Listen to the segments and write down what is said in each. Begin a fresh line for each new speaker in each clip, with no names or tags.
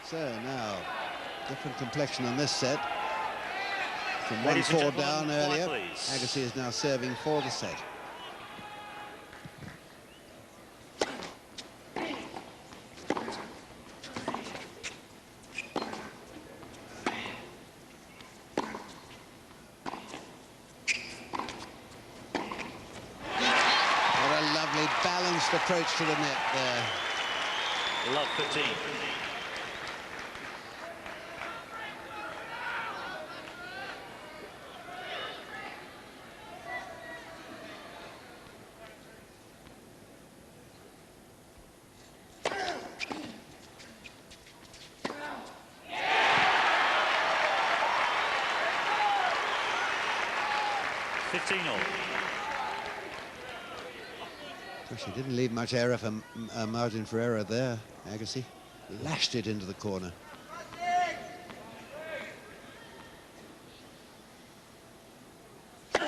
So now, different complexion on this set. From
Ladies and
1-4
gentlemen,
down earlier,
quiet, please.
Agassi is now serving for the set. What a lovely balanced approach to the net there.
Love 15.
She didn't leave much error for margin for error there. Agassi lashed it into the corner. Good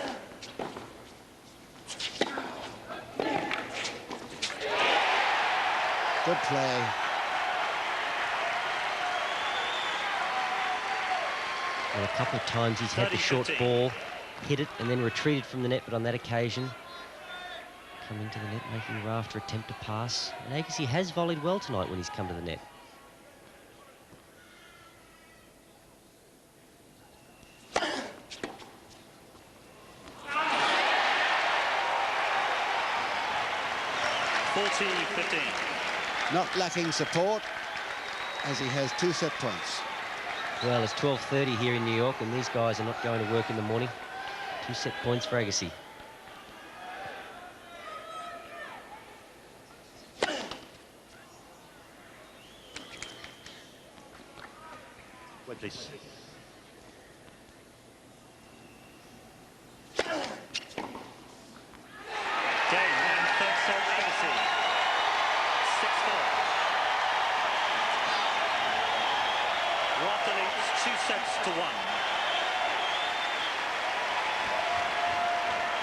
play.
Well, a couple of times he's had the short ball, hit it and then retreated from the net, but on that occasion come into the net, making Rafter attempt to pass. And Agassi has volleyed well tonight when he's come to the net.
Not lacking support, as he has 2 set points.
Well, it's 12:30 here in New York, and these guys are not going to work in the morning. 2 set points for Agassi.
Wait, please.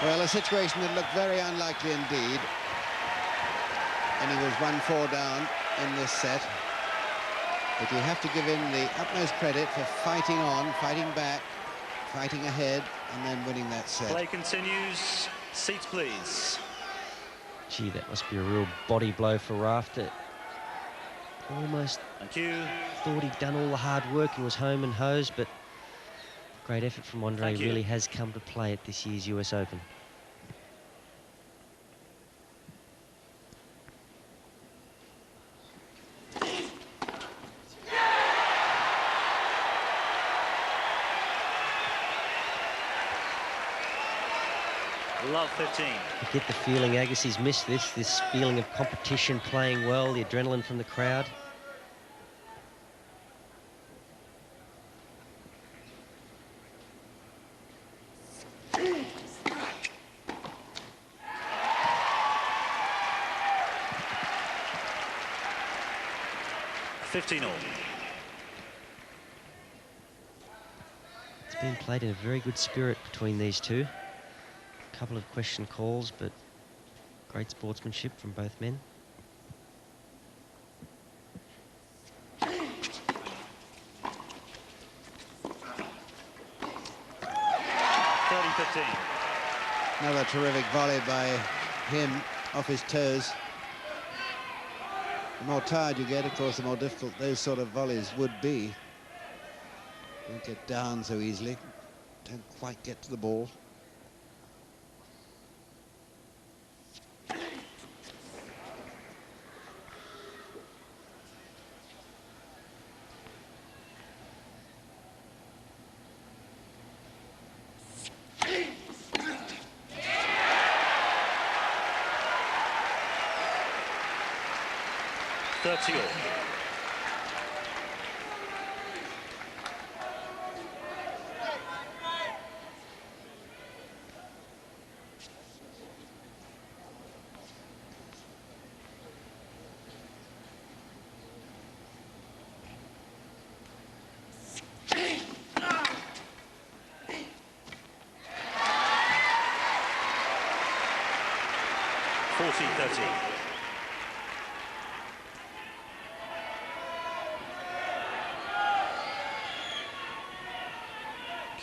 Well, a situation that looked very unlikely indeed. And he was 1-4 down in this set. But you have to give him the utmost credit for fighting on, fighting back, fighting ahead, and then winning that set.
Play continues. Seats, please.
Gee, that must be a real body blow for Rafter. Almost
Thank you.
Thought he'd done all the hard work and was home and hosed, but great effort from Andre really has come to play at this year's US Open.
Love 15.
I get the feeling Agassi's missed this feeling of competition, playing well, the adrenaline from the crowd. It's been played in a very good spirit between these two. A couple of question calls, but great sportsmanship from both men.
Another terrific volley by him off his toes. The more tired you get, of course, the more difficult those sort of volleys would be. Don't get down so easily. Don't quite get to the ball.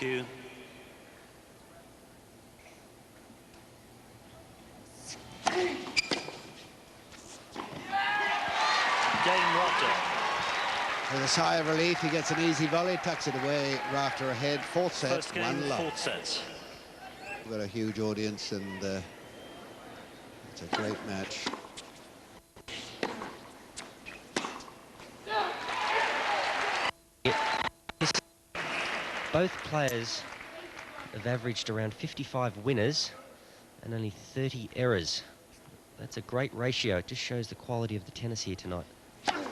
you. Game rafter.
With a sigh of relief, he gets an easy volley, tucks it away, rafter ahead. Fourth set,
First game,
1 love.
fourth set.
We've got a huge audience, and it's a great match.
Both players have averaged around 55 winners and only 30 errors. That's a great ratio. It just shows the quality of the tennis here tonight.
30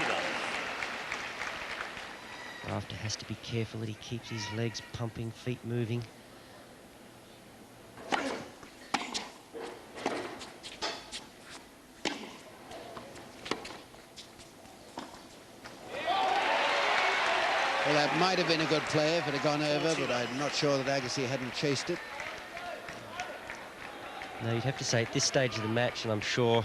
love.
Rafter has to be careful that he keeps his legs pumping, feet moving.
Well, that might have been a good play if it had gone over, but I'm not sure that Agassi hadn't chased it.
No, you'd have to say at this stage of the match, and I'm sure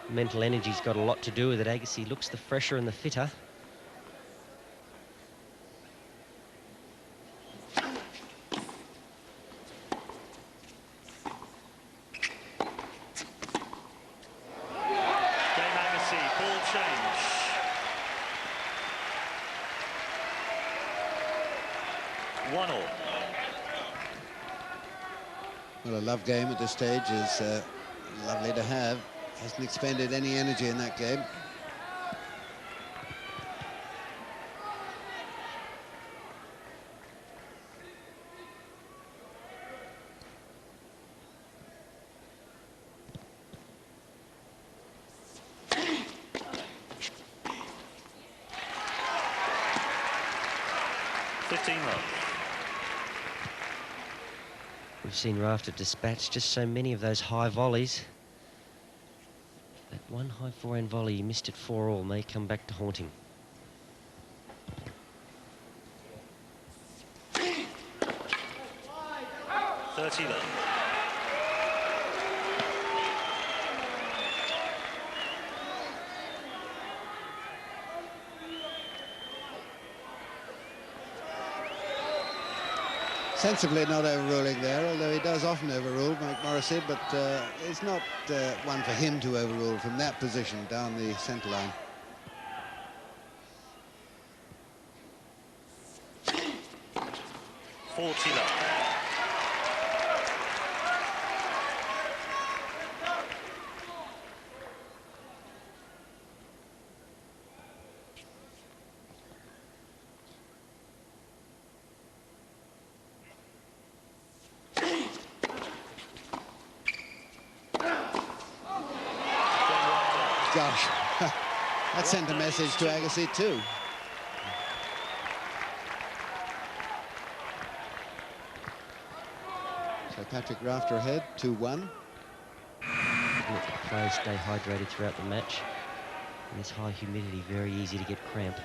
mental energy's got a lot to do with it, Agassi looks the fresher and the fitter.
Game Agassi, ball change. One all.
Well, a love game at this stage is lovely to have. Hasn't expended any energy in that game.
We've seen Rafter dispatch just so many of those high volleys. That one high forehand volley he missed at 4-all may come back to haunt him.
Sensibly not overruling there, although he does often overrule, Mike Morrissey, but it's not one for him to overrule from that position down the centre line. Gosh, that sent a message to Agassi too. So Patrick Rafter ahead, 2-1.
Let the players stay hydrated throughout the match. In this high humidity, very easy to get cramp.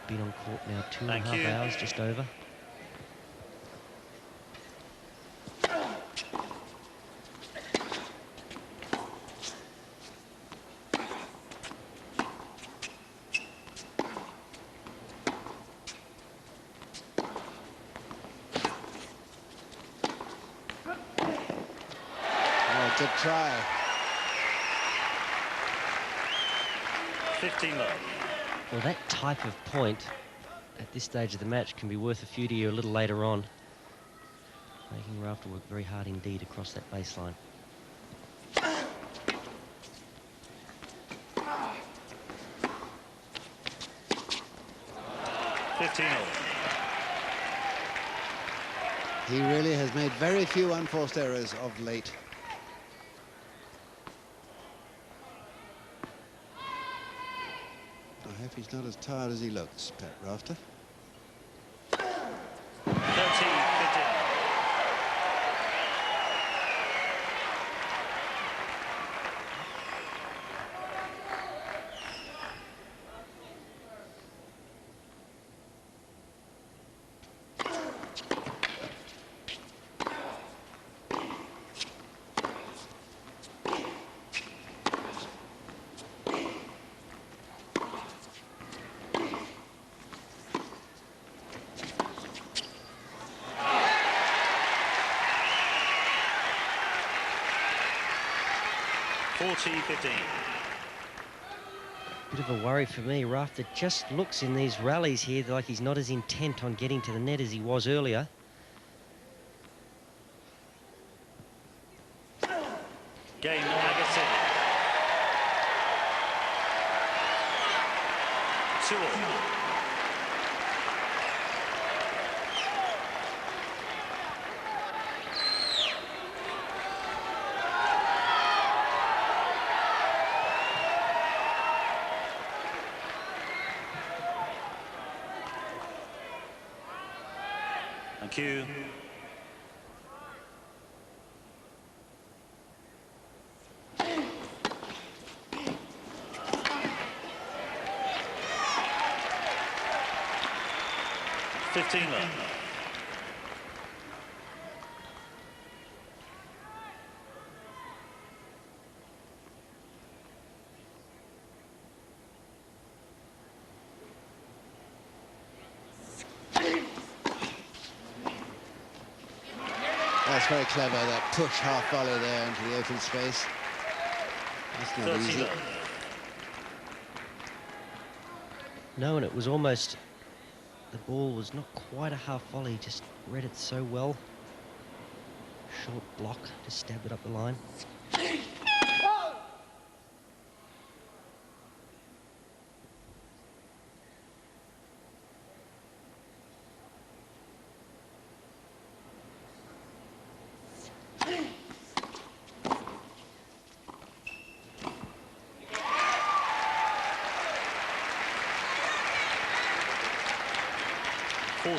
Been on court now 2.5 hours, just over.
Good try.
15 love.
Well, that type of point at this stage of the match can be worth a few to you a little later on. Making Rafter work very hard indeed across that baseline.
15 all.
He really has made very few unforced errors of late. I hope he's not as tired as he looks, Pat Rafter.
13-15. 40-15.
Bit of a worry for me. Rafter just looks in these rallies here like he's not as intent on getting to the net as he was earlier.
Game Agassi. 2-all. Thank you. Fifteen left.
That's very clever, that push half volley there into the open space. It's not easy.
Left.
No, and it was almost... The ball was not quite a half volley, just read it so well. Short block, just stabbed it up the line.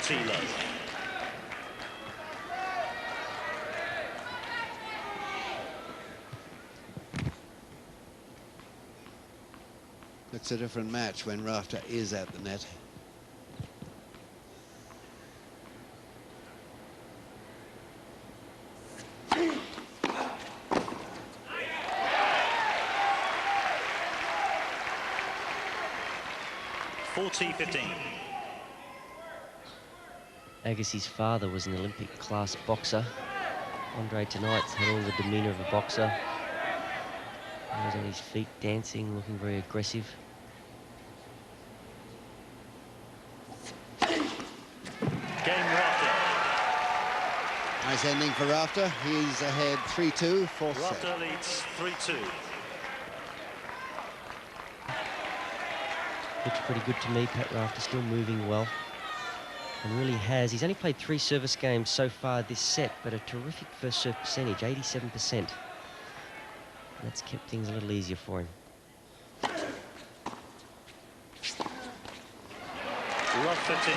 Low.
It's a different match when Rafter is at the net.
Agassi's father was an Olympic class boxer. Andre tonight's had all the demeanour of a boxer. He was on his feet dancing, looking very aggressive.
Game Rafter.
Nice ending for Rafter. He's ahead 3-2, fourth set.
Rafter leads 3-2.
Looks pretty good to me, Pat Rafter, still moving well. And really has. He's only played 3 service games so far this set, but a terrific first serve percentage, 87%. That's kept things a little easier for him.
Love 15.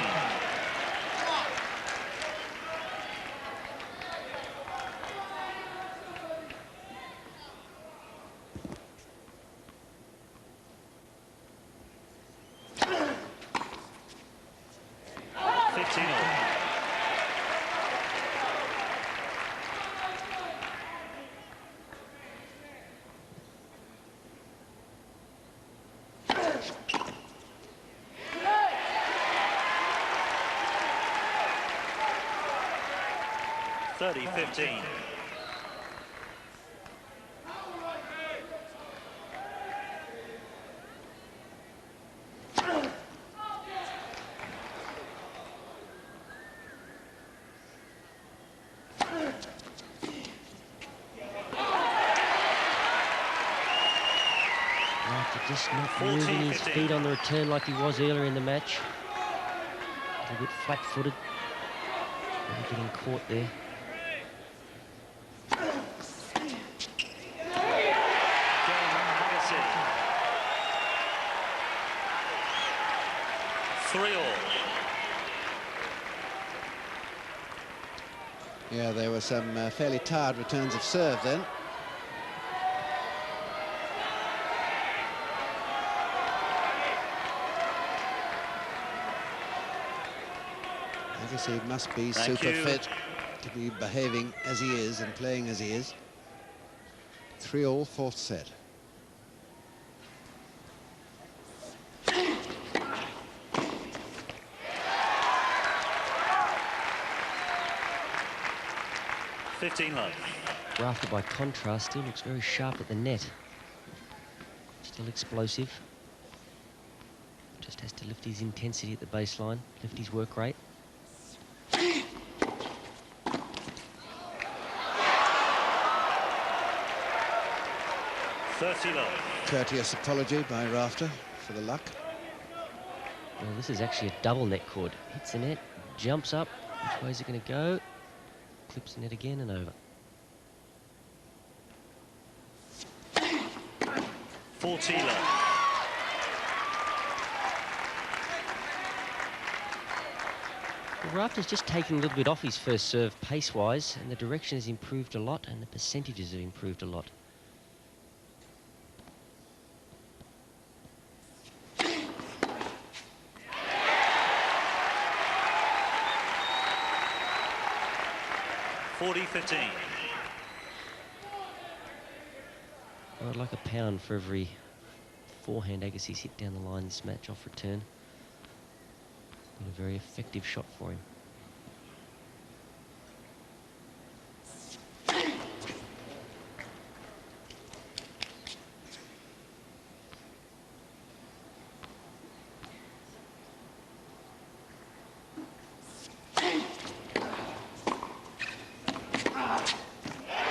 $30-15.
Just not moving his feet on the return like he was earlier in the match. A bit flat-footed. Really getting caught there.
Yeah, there were some fairly tired returns of serve then. I guess he must be super fit to be behaving as he is and playing as he is. 3-all, fourth set.
Love.
Rafter, by contrast, still looks very sharp at the net. Still explosive. Just has to lift his intensity at the baseline, lift his work rate.
30 love.
Courteous apology by Rafter for the luck.
Well, this is actually a double net cord. Hits the net, jumps up. Which way is it going to go? Clips the net again and over.
40 love.
Well, Rafter's just taken a little bit off his first serve pace-wise, and the direction has improved a lot, and the percentages have improved a lot.
(40-15).
Well, I'd like a pound for every forehand Agassi's hit down the line this match off return. Been a very effective shot for him.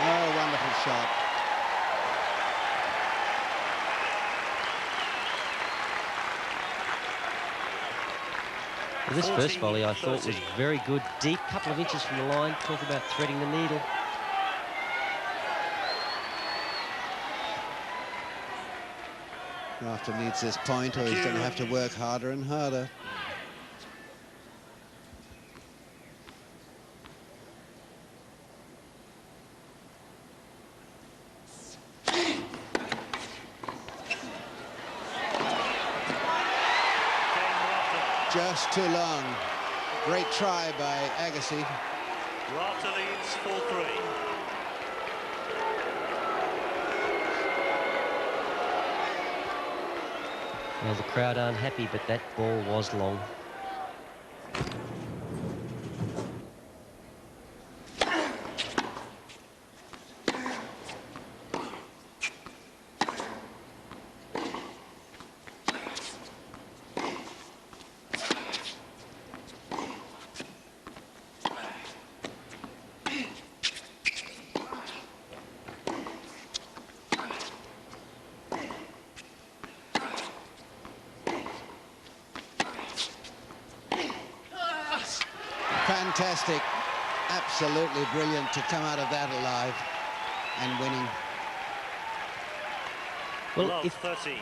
Oh, wonderful shot.
Well, this first volley I thought was very good, deep, couple of inches from the line. Talk about threading the needle.
Rafter needs this point, or he's going to have to work harder and harder. Just too long. Great try by Agassi.
Rafter leads 4-3.
Well, the crowd aren't happy, but that ball was long.
Fantastic, absolutely brilliant to come out of that alive and winning.
Well,
Love,
if
30.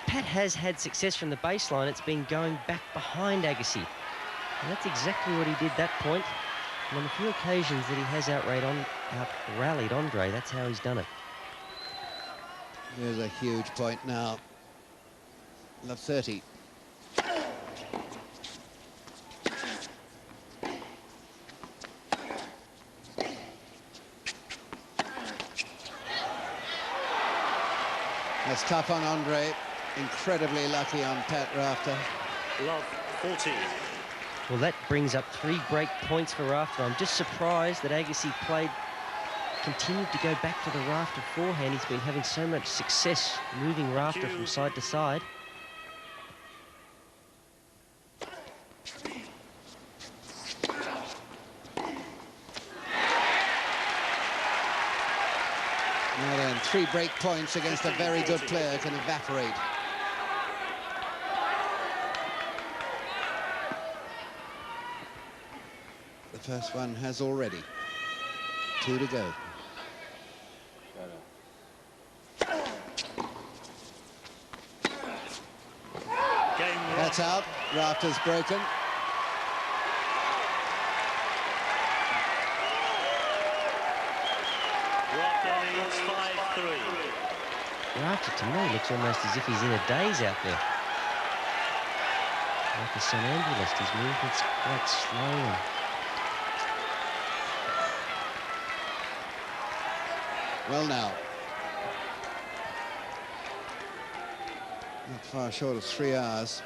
Pat has had success from the baseline, it's been going back behind Agassi. And that's exactly what he did that point. And on the few occasions that he has out-rallied Andre, that's how he's done it.
There's a huge point now. Love 30. That's tough on Andre. Incredibly lucky on Pat Rafter.
Love, 40.
Well, that brings up 3 break points for Rafter. I'm just surprised that Agassi continued to go back to the Rafter forehand. He's been having so much success moving Rafter from side to side.
Now then, 3 break points against a very good player can evaporate. The first one has already. 2 to go. That's out. Rafter's broken.
Rafter leads 5-3.
Rafter, to me, looks almost as if he's in a daze out there. Like a somnambulist, his movement's quite slow.
Well now. Not far short of 3 hours.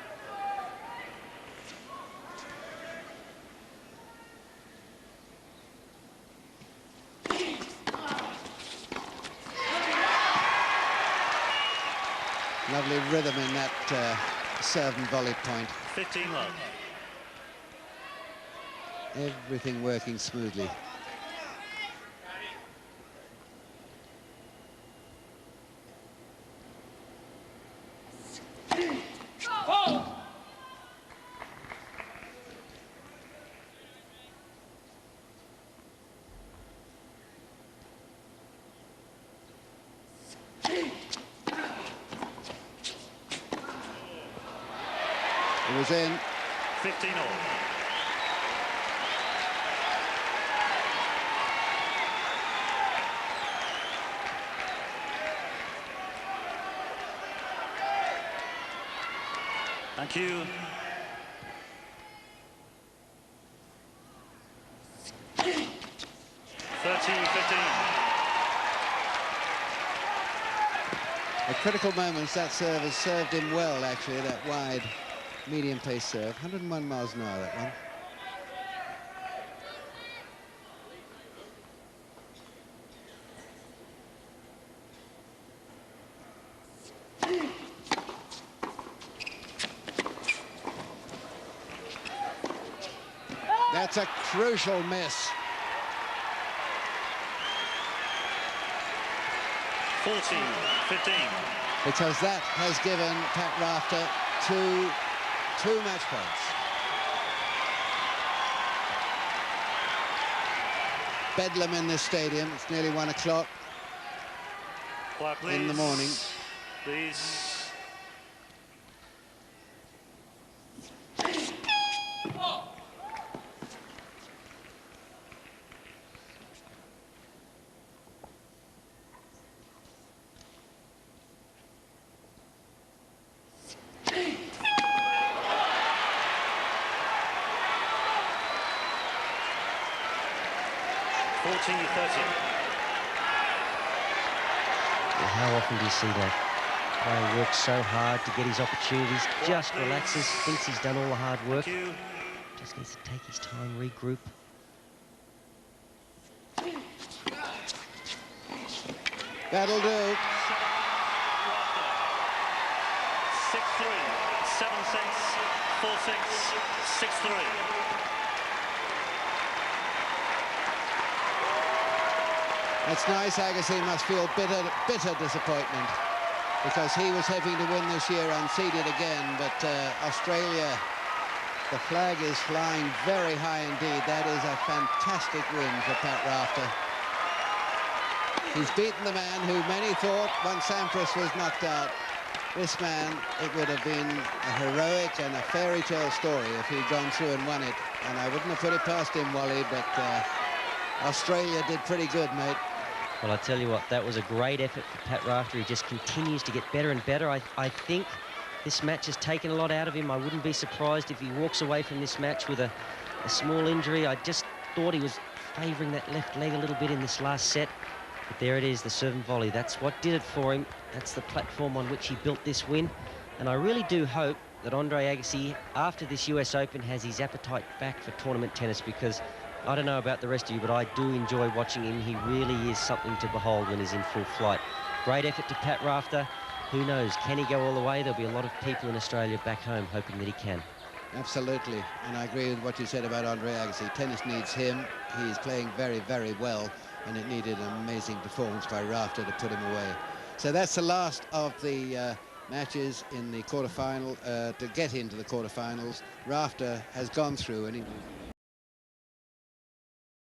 Lovely rhythm in that serve and volley point.
15 love.
Everything working smoothly. It was in.
15 all. Thank you.
At critical moments, that serve has served him well, actually, that wide medium pace serve. 101 miles an hour, that one. That's a crucial miss.
14-15.
Because that has given Pat Rafter two match points. Bedlam in this stadium. It's nearly 1 o'clock in the morning.
Please.
How often do you see that? Player works so hard to get his opportunities, just relaxes, thinks he's done all the hard work. Just needs to take his time, regroup.
That'll do.
6-3, 7-6, 4-6, 6-3.
That's nice. Agassi must feel bitter disappointment because he was hoping to win this year unseeded again, but Australia, the flag is flying very high indeed. That is a fantastic win for Pat Rafter. He's beaten the man who many thought, once Sampras was knocked out, this man, it would have been a heroic and a fairy tale story if he'd gone through and won it. And I wouldn't have put it past him, Wally, but Australia did pretty good, mate.
Well, I tell you what, that was a great effort for Pat Rafter. He just continues to get better and better. I think this match has taken a lot out of him. I wouldn't be surprised if he walks away from this match with a small injury. I just thought he was favouring that left leg a little bit in this last set. But there it is, the serve and volley. That's what did it for him. That's the platform on which he built this win. And I really do hope that Andre Agassi, after this US Open, has his appetite back for tournament tennis, because I don't know about the rest of you, but I do enjoy watching him. He really is something to behold when he's in full flight. Great effort to Pat Rafter. Who knows, can he go all the way? There'll be a lot of people in Australia back home hoping that he can.
Absolutely, and I agree with what you said about Andre Agassi. Tennis needs him. He's playing very, very well, and it needed an amazing performance by Rafter to put him away. So that's the last of the matches in the quarterfinal. To get into the quarterfinals, Rafter has gone through, and he